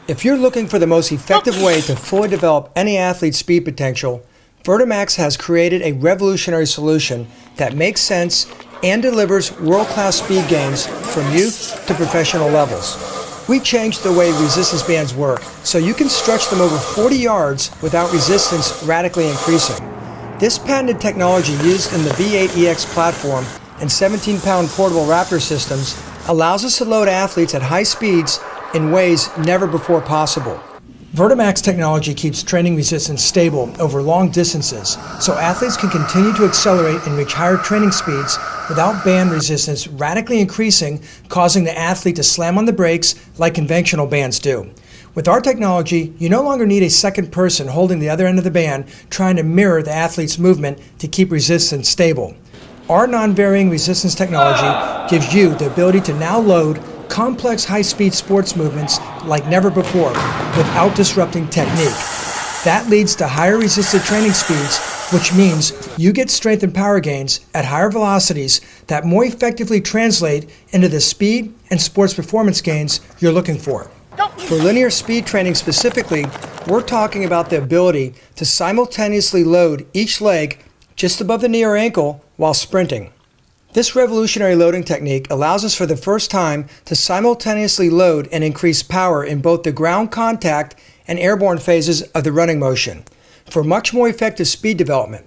If you're looking for the most effective way to fully develop any athlete's speed potential, VertiMax has created a revolutionary solution that makes sense and delivers world-class speed gains from youth to professional levels. We changed the way resistance bands work so you can stretch them over 40 yards without resistance radically increasing. This patented technology used in the V8EX platform and 17-pound portable Raptor systems allows us to load athletes at high speeds in ways never before possible. VertiMax technology keeps training resistance stable over long distances, so athletes can continue to accelerate and reach higher training speeds without band resistance radically increasing, causing the athlete to slam on the brakes like conventional bands do. With our technology, you no longer need a second person holding the other end of the band trying to mirror the athlete's movement to keep resistance stable. Our non-varying resistance technology gives you the ability to now load complex high-speed sports movements like never before without disrupting technique. That leads to higher resisted training speeds, which means you get strength and power gains at higher velocities that more effectively translate into the speed and sports performance gains you're looking for. For linear speed training specifically, we're talking about the ability to simultaneously load each leg just above the knee or ankle while sprinting. This revolutionary loading technique allows us for the first time to simultaneously load and increase power in both the ground contact and airborne phases of the running motion for much more effective speed development.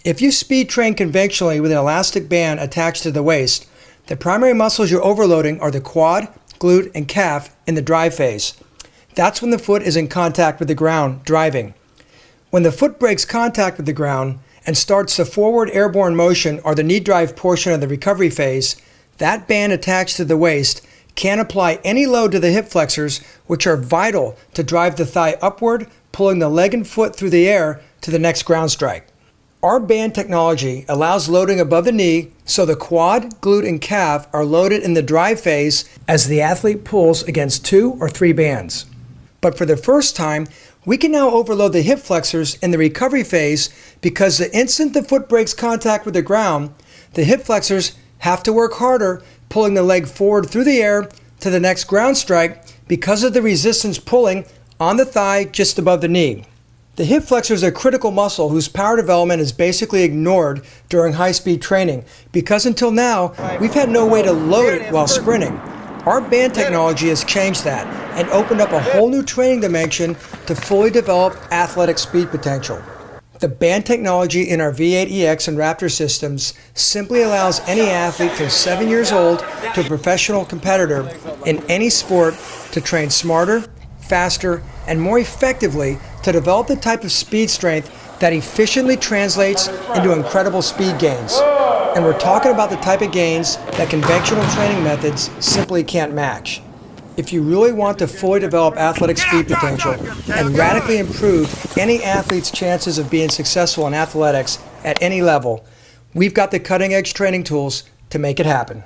If you speed train conventionally with an elastic band attached to the waist, the primary muscles you're overloading are the quad, glute, and calf in the drive phase. That's when the foot is in contact with the ground, driving. When the foot breaks contact with the ground and starts the forward airborne motion or the knee drive portion of the recovery phase, that band attached to the waist can't apply any load to the hip flexors, which are vital to drive the thigh upward, pulling the leg and foot through the air to the next ground strike. Our band technology allows loading above the knee so the quad, glute, and calf are loaded in the drive phase as the athlete pulls against 2 or 3 bands. But for the first time, we can now overload the hip flexors in the recovery phase because the instant the foot breaks contact with the ground, the hip flexors have to work harder, pulling the leg forward through the air to the next ground strike because of the resistance pulling on the thigh just above the knee. The hip flexors are a critical muscle whose power development is basically ignored during high-speed training because until now, we've had no way to load it while sprinting. Our band technology has changed that and opened up a whole new training dimension to fully develop athletic speed potential. The band technology in our V8EX and Raptor systems simply allows any athlete from 7 years old to a professional competitor in any sport to train smarter, faster, and more effectively to develop the type of speed strength that efficiently translates into incredible speed gains. And we're talking about the type of gains that conventional training methods simply can't match. If you really want to fully develop athletic speed potential and radically improve any athlete's chances of being successful in athletics at any level, we've got the cutting-edge training tools to make it happen.